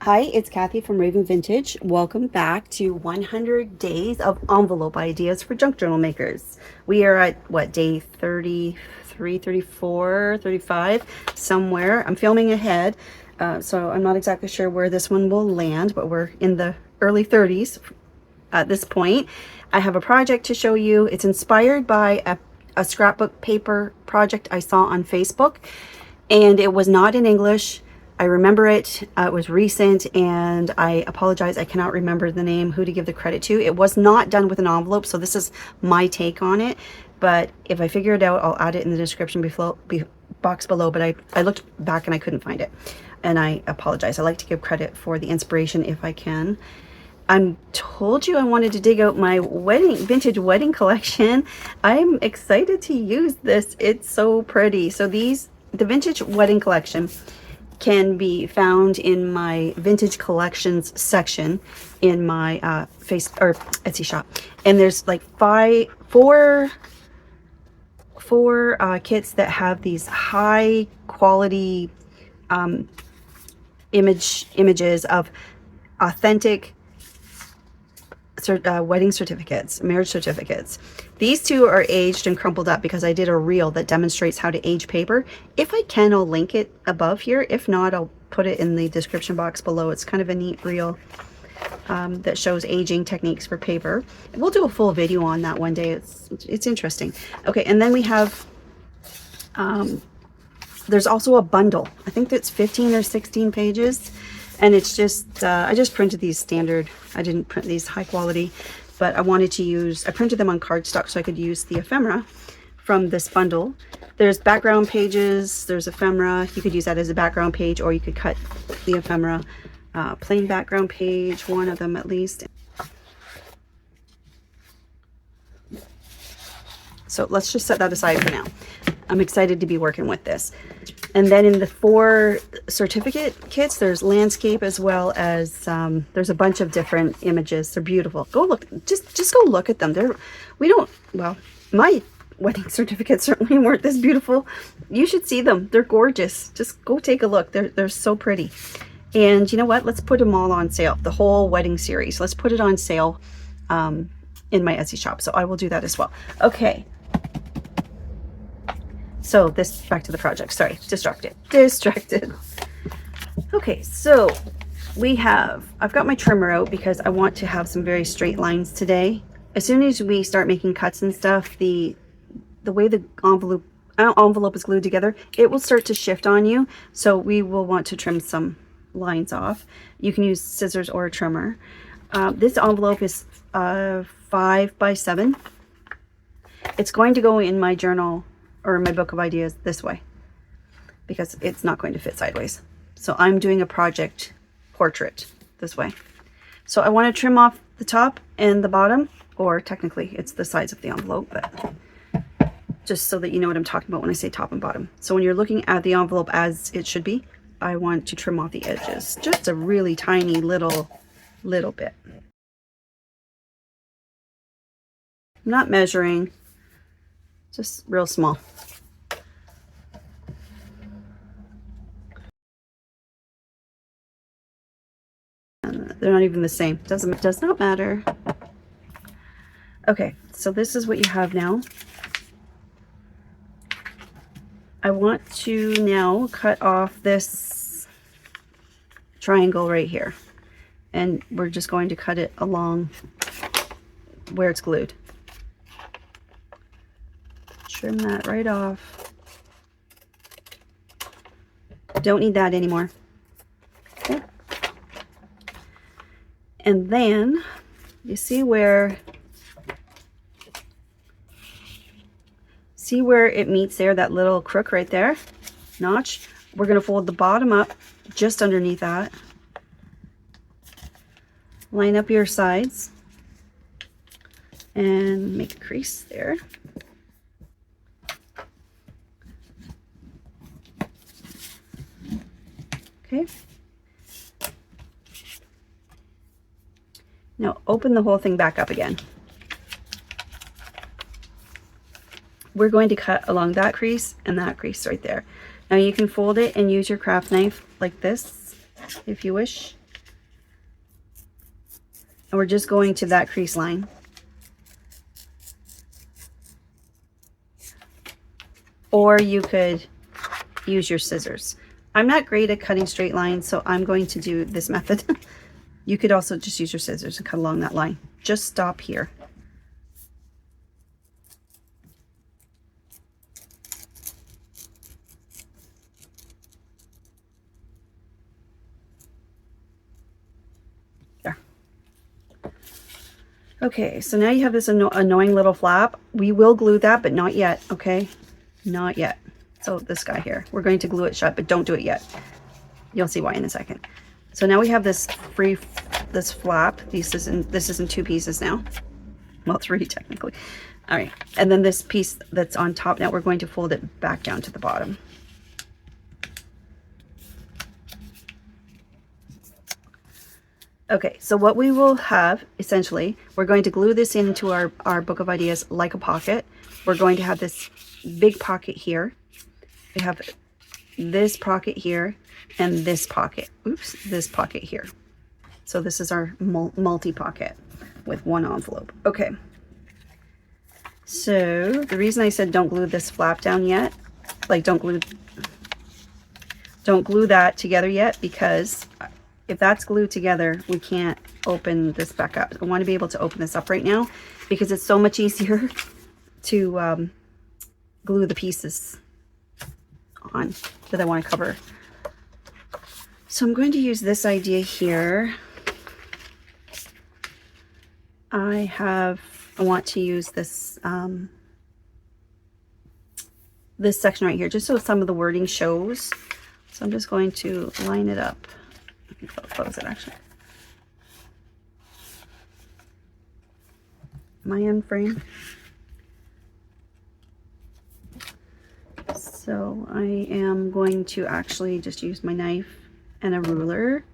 Hi, it's Kathy from Raven Vintage. Welcome back to 100 Days of Envelope Ideas for Junk Journal Makers. We are at, what, day 33, 34, 35, somewhere. I'm filming ahead, so I'm not exactly sure where this one will land, but we're in the early 30s at this point. I have a project to show you. It's inspired by a scrapbook paper project I saw on Facebook, and it was not in English. I remember it. It was recent, and I apologize. I cannot remember the name, who to give the credit to. It was not done with an envelope, so this is my take on it. But if I figure it out, I'll add it in the description box below. But I looked back and I couldn't find it, and I apologize. I like to give credit for the inspiration if I can. I told you I wanted to dig out my vintage wedding collection. I'm excited to use this. It's so pretty. So the vintage wedding collection can be found in my vintage collections section in my Etsy shop, and there's like four kits that have these high quality images of authentic wedding certificates, marriage certificates. These two are aged and crumpled up because I did a reel that demonstrates how to age paper. If I can, I'll link it above here. If not, I'll put it in the description box below. It's kind of a neat reel that shows aging techniques for paper. We'll do a full video on that one day. It's interesting. Okay, and then we have there's also a bundle. I think that's 15 or 16 pages. And it's just, I just printed these standard. I didn't print these high quality, but I printed them on cardstock so I could use the ephemera from this bundle. There's background pages, there's ephemera. You could use that as a background page, or you could cut the ephemera. Plain background page, one of them at least. So let's just set that aside for now. I'm excited to be working with this. And then in the 4 certificate kits, there's landscape as well as there's a bunch of different images. They're beautiful. Go look, just go look at them. Well, my wedding certificates certainly weren't this beautiful. You should see them. They're gorgeous. Just go take a look. They're so pretty. And you know what? Let's put them all on sale. The whole wedding series. Let's put it on sale in my Etsy shop. So I will do that as well. Okay. So back to the project. Sorry, distracted. Okay, so I've got my trimmer out because I want to have some very straight lines today. As soon as we start making cuts and stuff, the way the envelope is glued together, it will start to shift on you. So we will want to trim some lines off. You can use scissors or a trimmer. This envelope is 5 by 7. It's going to go in my journal or my book of ideas this way because it's not going to fit sideways. So I'm doing a project portrait this way. So I want to trim off the top and the bottom, or technically it's the sides of the envelope, but just so that you know what I'm talking about when I say top and bottom. So when you're looking at the envelope as it should be, I want to trim off the edges, just a really tiny little bit. I'm not measuring, just real small. They're not even the same. Does not matter. Okay, so this is what you have now. I want to now cut off this triangle right here, and we're just going to cut it along where it's glued. Trim that right off. Don't need that anymore. Okay. And then you see where it meets there, that little crook right there, notch. We're going to fold the bottom up just underneath that. Line up your sides and make a crease there. Okay. Now open the whole thing back up again. We're going to cut along that crease and that crease right there. Now you can fold it and use your craft knife like this if you wish. And we're just going to that crease line. Or you could use your scissors. I'm not great at cutting straight lines, so I'm going to do this method. You could also just use your scissors and cut along that line. Just stop here. There. Okay, so now you have this annoying little flap. We will glue that, but not yet, okay? Not yet. So this guy here, we're going to glue it shut, but don't do it yet. You'll see why in a second. So now we have this flap. This is in 2 pieces now. Well, 3 technically. All right, and then this piece that's on top, now we're going to fold it back down to the bottom. Okay, so what we will have, essentially, we're going to glue this into our book of ideas like a pocket. We're going to have this big pocket here. We have this pocket here and this pocket. Oops, this pocket here. So this is our multi-pocket with 1 envelope. Okay. So the reason I said don't glue this flap down yet, like don't glue that together yet, because if that's glued together, we can't open this back up. I want to be able to open this up right now because it's so much easier to glue the pieces on that I want to cover. So I'm going to use this idea here. I want to use this this section right here just so some of the wording shows. So I'm just going to line it up. Close it actually. Am I in frame? So I am going to actually just use my knife and a ruler.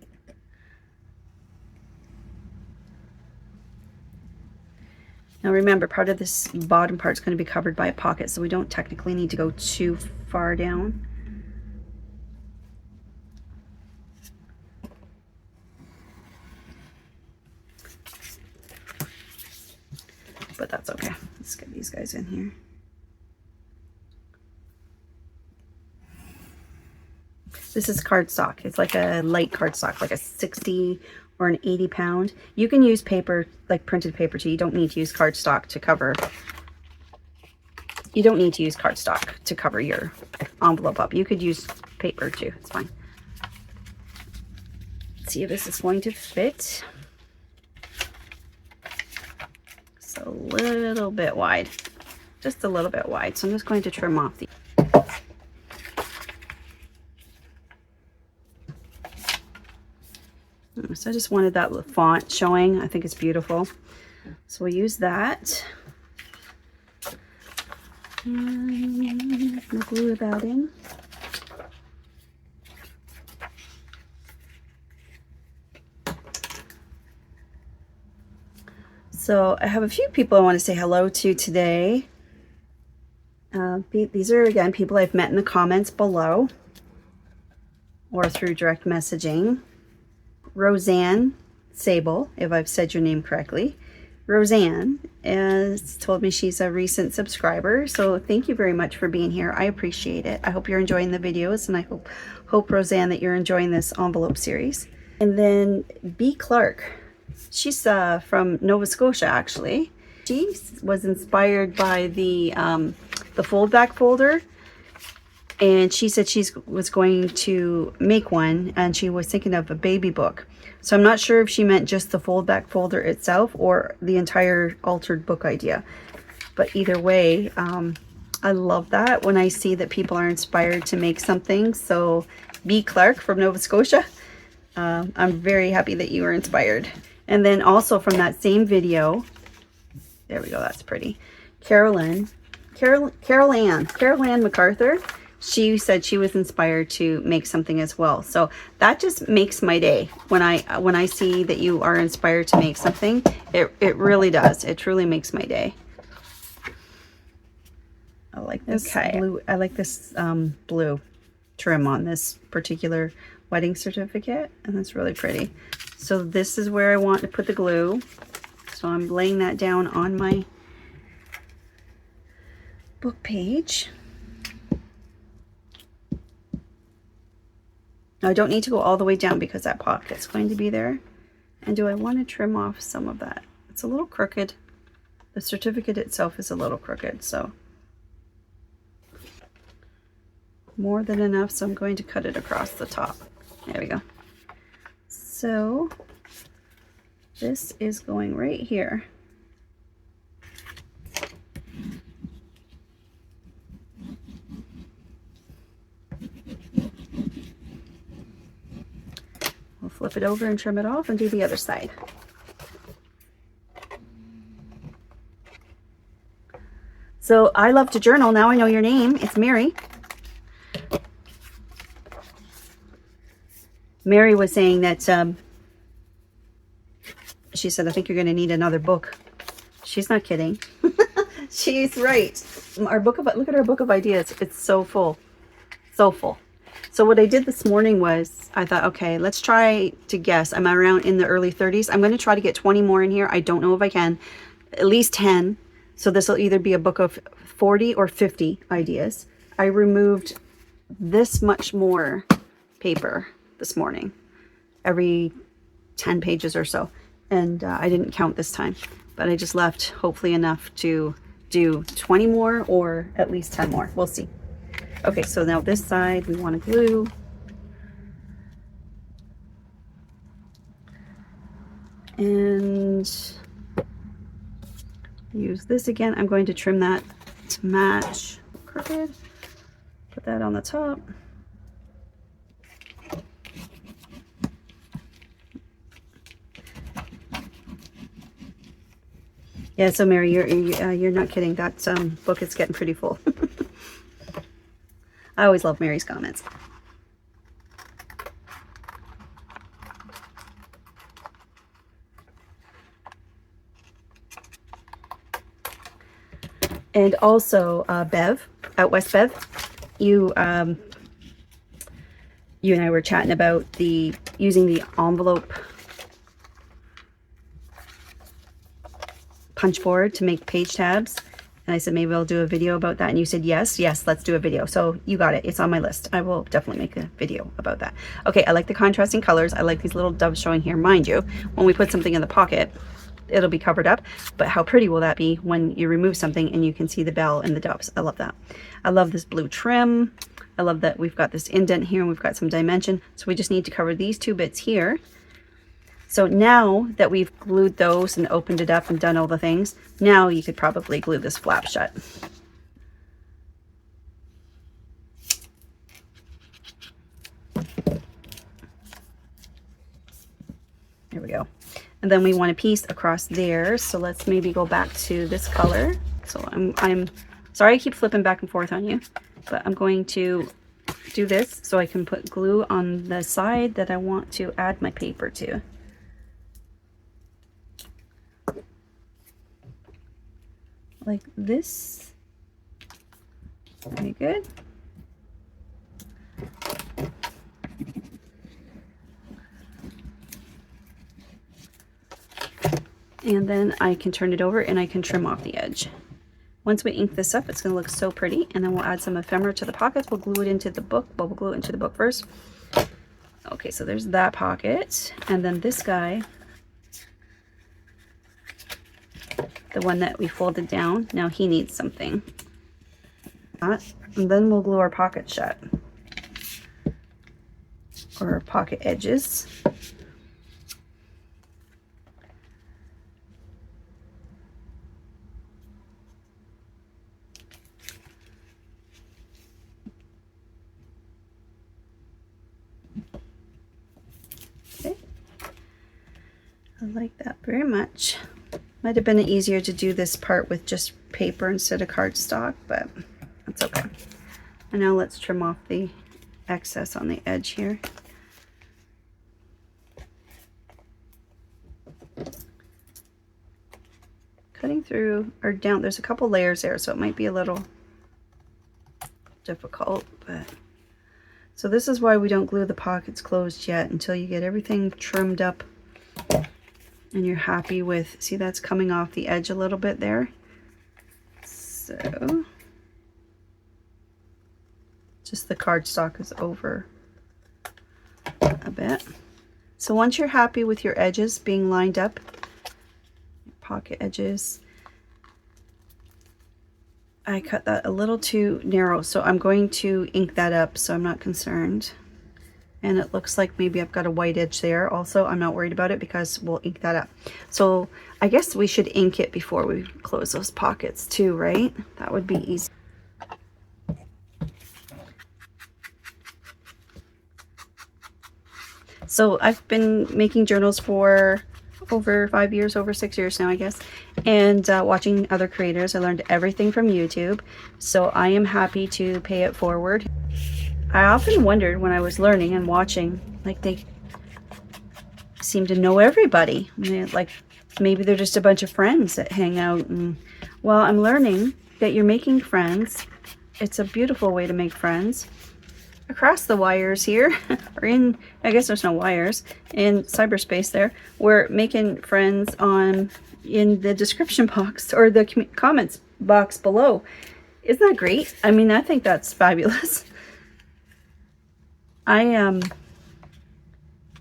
Now remember, part of this bottom part is going to be covered by a pocket, so we don't technically need to go too far down. But that's okay. Let's get these guys in here. This is cardstock. It's like a light cardstock, like a 60 or an 80 pound. You can use paper, like printed paper too. You don't need to use cardstock to cover. You don't need to use cardstock to cover your envelope up. You could use paper too. It's fine. Let's see if this is going to fit. It's a little bit wide, just a little bit wide. So I'm just going to trim off the. So I just wanted that font showing. I think it's beautiful. So we'll use that. And we'll glue that in. So I have a few people I want to say hello to today. These are, again, people I've met in the comments below or through direct messaging. Roseanne Sable, if I've said your name correctly. Roseanne has told me she's a recent subscriber, so thank you very much for being here. I appreciate it. I hope you're enjoying the videos, and I hope Roseanne, that you're enjoying this envelope series. And then B. Clark, she's from Nova Scotia actually. She was inspired by the fold back folder. And she said she was going to make one, and she was thinking of a baby book. So I'm not sure if she meant just the fold back folder itself or the entire altered book idea. But either way, I love that when I see that people are inspired to make something. So B. Clark from Nova Scotia, I'm very happy that you were inspired. And then also from that same video, there we go, that's pretty. Carol Ann MacArthur. She said she was inspired to make something as well. So that just makes my day when I see that you are inspired to make something. It really does. It truly makes my day. I like this blue. I like this blue trim on this particular wedding certificate, and it's really pretty. So this is where I want to put the glue. So I'm laying that down on my book page. Now I don't need to go all the way down because that pocket's going to be there. And do I want to trim off some of that? It's a little crooked. The certificate itself is a little crooked, so more than enough, so I'm going to cut it across the top. There we go. So this is going right here. We'll flip it over and trim it off and do the other side. So I love to journal. Now I know your name. It's Mary. Mary was saying that she said, I think you're going to need another book. She's not kidding. She's right. Our book of, look at our book of ideas. It's so full. So full. So what I did this morning was I thought, okay, let's try to guess. I'm around in the early 30s. I'm going to try to get 20 more in here. I don't know if I can. At least 10. So this will either be a book of 40 or 50 ideas. I removed this much more paper this morning, every 10 pages or so. And I didn't count this time, but I just left hopefully enough to do 20 more or at least 10 more. We'll see. Okay, so now this side we want to glue. And use this again. I'm going to trim that to match crooked. Put that on the top. Yeah, so Mary, you're not kidding. That book is getting pretty full. I always love Mary's comments. And also, Bev, at West Bev, you and I were chatting about using the envelope punch board to make page tabs. And I said, maybe I'll do a video about that. And you said, yes, let's do a video. So you got it. It's on my list. I will definitely make a video about that. Okay, I like the contrasting colors. I like these little doves showing here. Mind you, when we put something in the pocket, it'll be covered up. But how pretty will that be when you remove something and you can see the bell and the doves? I love that. I love this blue trim. I love that we've got this indent here and we've got some dimension. So we just need to cover these two bits here. So now that we've glued those and opened it up and done all the things, now you could probably glue this flap shut. There we go. And then we want a piece across there. So let's maybe go back to this color. So I'm sorry I keep flipping back and forth on you, but I'm going to do this so I can put glue on the side that I want to add my paper to. Like this. Very good. And then I can turn it over and I can trim off the edge. Once we ink this up, it's going to look so pretty. And then we'll add some ephemera to the pockets. We'll glue it into the book. Well, we'll glue it into the book first. Okay, so there's that pocket. And then this guy, the one that we folded down, now he needs something. And then we'll glue our pocket shut, or our pocket edges. Okay, I like that very much. Might have been easier to do this part with just paper instead of cardstock, but that's okay. And now let's trim off the excess on the edge here. Cutting through or down, there's a couple layers there, so it might be a little difficult, but so this is why we don't glue the pockets closed yet, until you get everything trimmed up and you're happy with, see that's coming off the edge a little bit there. So just the cardstock is over a bit. So once you're happy with your edges being lined up, your pocket edges, I cut that a little too narrow, so I'm going to ink that up so I'm not concerned. And it looks like maybe I've got a white edge there also. I'm not worried about it because we'll ink that up. So I guess we should ink it before we close those pockets too, right? That would be easy. So I've been making journals for over 5 years, over 6 years now, I guess, and watching other creators. I learned everything from YouTube, so I am happy to pay it forward. I often wondered when I was learning and watching, like they seem to know everybody. Like maybe they're just a bunch of friends that hang out. And well, I'm learning that you're making friends. It's a beautiful way to make friends. Across the wires here, or in, I guess there's no wires, in cyberspace there, we're making friends in the description box or the comments box below. Isn't that great? I mean, I think that's fabulous. I'm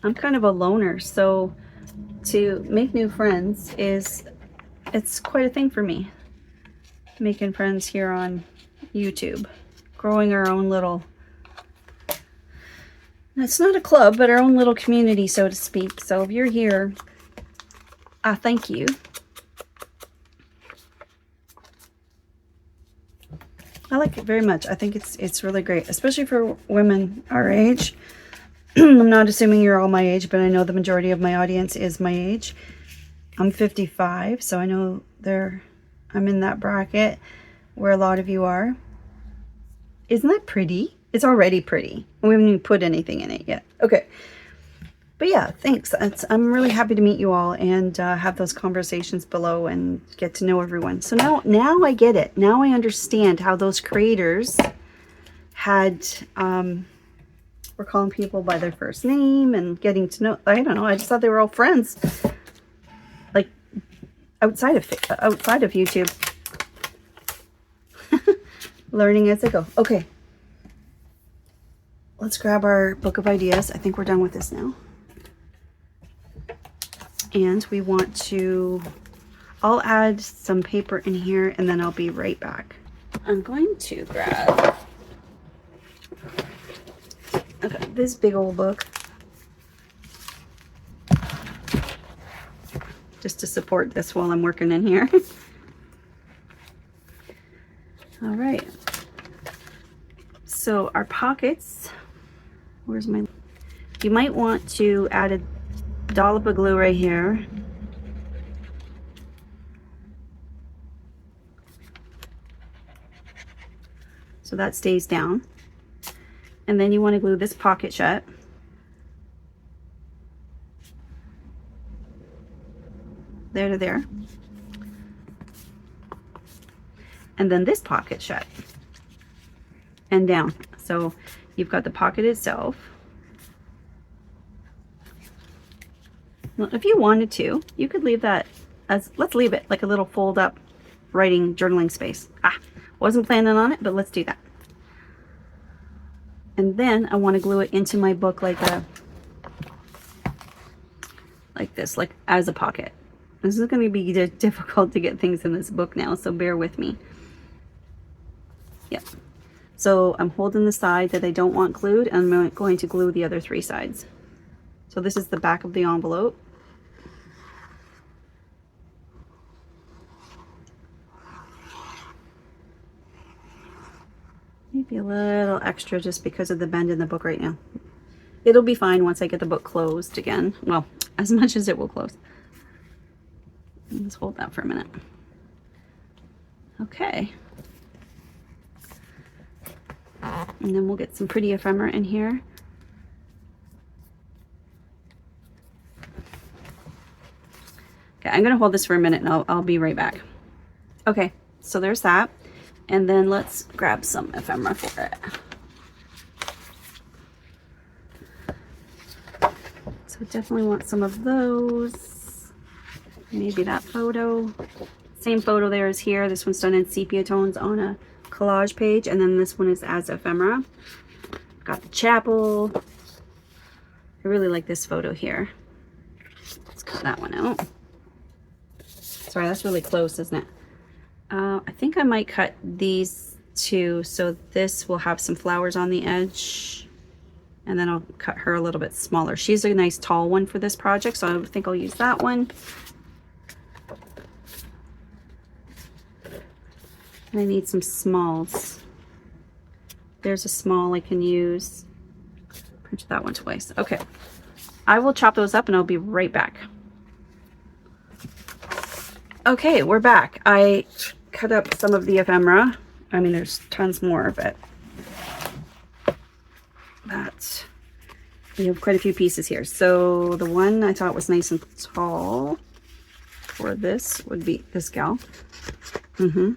kind of a loner, so to make new friends it's quite a thing for me. Making friends here on YouTube, growing our own little, it's not a club, but our own little community, so to speak. So if you're here, I thank you. I like it very much. I think it's really great, especially for women our age. I'm not assuming you're all my age, but I know the majority of my audience is my age. I'm 55, so I know I'm in that bracket where a lot of you are. Isn't that pretty? It's already pretty. We haven't even put anything in it yet. Okay. But yeah, thanks. I'm really happy to meet you all and have those conversations below and get to know everyone. So now I get it. Now I understand how those creators had, were calling people by their first name and getting to know, I don't know. I just thought they were all friends. Like outside of YouTube. Learning as I go. Okay. Let's grab our book of ideas. I think we're done with this now. And we want to, I'll add some paper in here and then I'll be right back. I'm going to grab, okay, this big old book. Just to support this while I'm working in here. All right. So our pockets, where's my, you might want to add a dollop of glue right here. So that stays down. And then you want to glue this pocket shut. There to there. And then this pocket shut. And down. So you've got the pocket itself. Well, if you wanted to, you could leave that as, let's leave it like a little fold up writing journaling space. Wasn't planning on it, but let's do that. And then I want to glue it into my book like this, like as a pocket. This is going to be difficult to get things in this book now, so bear with me. Yep. So I'm holding the side that I don't want glued, and I'm going to glue the other 3 sides. So this is the back of the envelope. Maybe a little extra just because of the bend in the book right now. It'll be fine once I get the book closed again. Well, as much as it will close. Let's hold that for a minute. Okay. And then we'll get some pretty ephemera in here. Okay, I'm going to hold this for a minute and I'll be right back. Okay, so there's that. And then let's grab some ephemera for it. So definitely want some of those. Maybe that photo. Same photo there as here. This one's done in sepia tones on a collage page, and then this one is as ephemera. Got the chapel. I really like this photo here. Let's cut that one out. Sorry, that's really close, isn't it? I think I might cut these two, so this will have some flowers on the edge, and then I'll cut her a little bit smaller. She's a nice tall one for this project, so I think I'll use that one. And I need some smalls. There's a small I can use. Print that one twice. Okay, I will chop those up and I'll be right back. Okay, we're back. I cut up some of the ephemera. I mean, there's tons more of it. That we have quite a few pieces here. So the one I thought was nice and tall for this would be this gal. She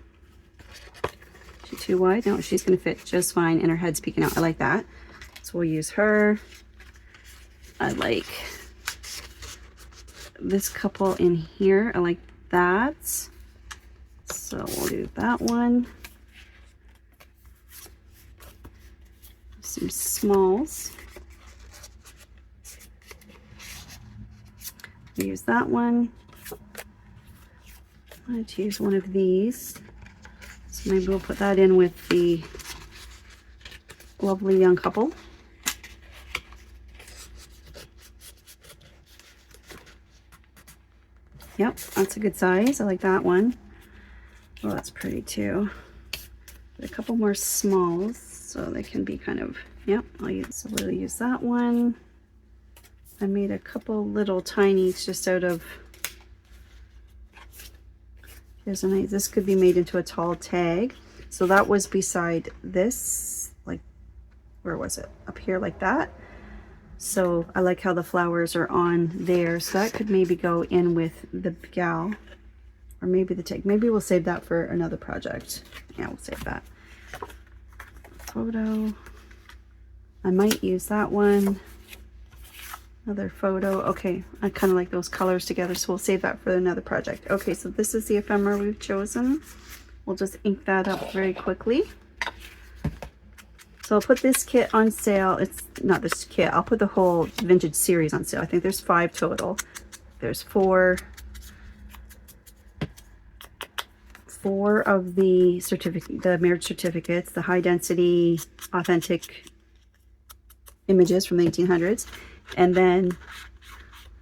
too wide? No, she's gonna fit just fine and her head's peeking out. I like that. So we'll use her. I like this couple in here. I like that. So we'll do that one. Some smalls. Use that one. I'm going to use one of these. So maybe we'll put that in with the lovely young couple. Yep, that's a good size. I like that one. Oh, that's pretty too. But a couple more smalls so they can be kind of, yep, so we'll use that one. I made a couple little tinies just out of, here's a nice, this could be made into a tall tag. So that was beside this, like, where was it? Up here like that. So I like how the flowers are on there. So that could maybe go in with the gal, or maybe the tag. Maybe we'll save that for another project. Yeah, we'll save that. Photo. I might use that one. Another photo. Okay, I kind of like those colors together, so we'll save that for another project. Okay, so this is the ephemera we've chosen. We'll just ink that up very quickly. So I'll put this kit on sale. It's not this kit. I'll put the whole vintage series on sale. I think there's 5 total. There's 4 of the certificate, the marriage certificates, the high density, authentic images from the 1800s. And then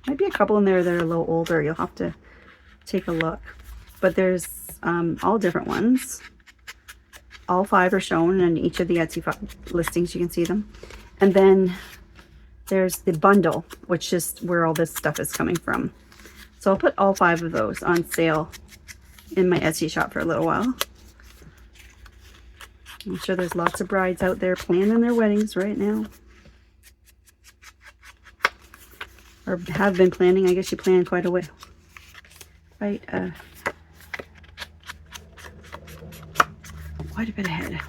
might be a couple in there that are a little older. You'll have to take a look. But there's all different ones. All 5 are shown in each of the Etsy listings. You can see them. And then there's the bundle, which is where all this stuff is coming from. So I'll put all 5 of those on sale in my Etsy shop for a little while. I'm sure there's lots of brides out there planning their weddings right now. Or have been planning. I guess you plan quite a way. Quite a bit ahead.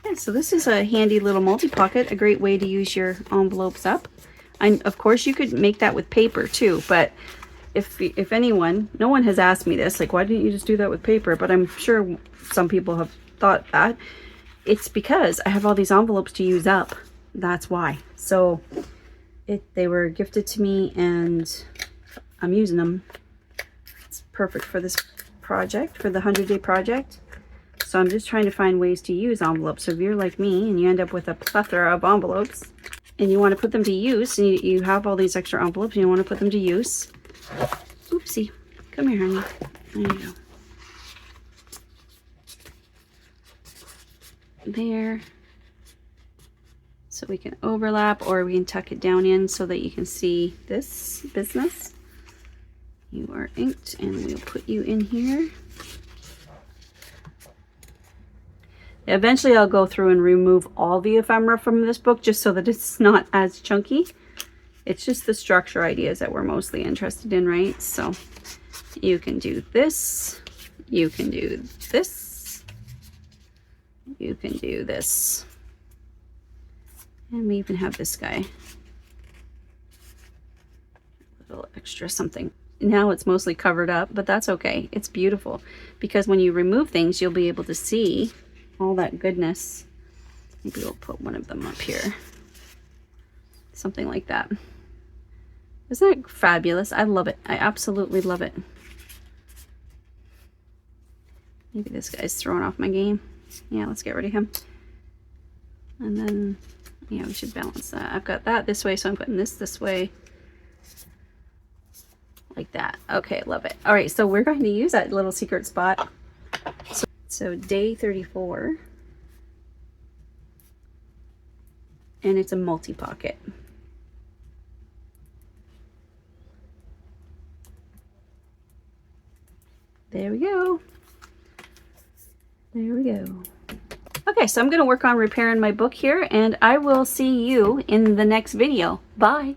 Yeah, so this is a handy little multi-pocket, a great way to use your envelopes up. Of course, you could make that with paper too, but if anyone, no one has asked me this, like, why didn't you just do that with paper? But I'm sure some people have thought that. It's because I have all these envelopes to use up. That's why. So they were gifted to me and I'm using them. It's perfect for this project, for the 100-day project. So I'm just trying to find ways to use envelopes. So if you're like me and you end up with a plethora of envelopes and you want to put them to use, and you have all these extra envelopes and you want to put them to use. Oopsie. Come here, honey. There you go. There. So we can overlap, or we can tuck it down in so that you can see this business. You are inked and we'll put you in here. Eventually I'll go through and remove all the ephemera from this book just so that it's not as chunky. It's just the structure ideas that we're mostly interested in, right? So you can do this, you can do this, you can do this. And we even have this guy. A little extra something. Now it's mostly covered up, but that's okay. It's beautiful because when you remove things, you'll be able to see all that goodness. Maybe we'll put one of them up here. Something like that. Isn't that fabulous? I love it. I absolutely love it. Maybe this guy's throwing off my game. Yeah, let's get rid of him. And then, yeah, we should balance that. I've got that this way, so I'm putting this way. Like that. Okay, love it. All right, so we're going to use that little secret spot. So day 34. And it's a multi-pocket. There we go. There we go. Okay, so I'm going to work on repairing my book here, and I will see you in the next video. Bye.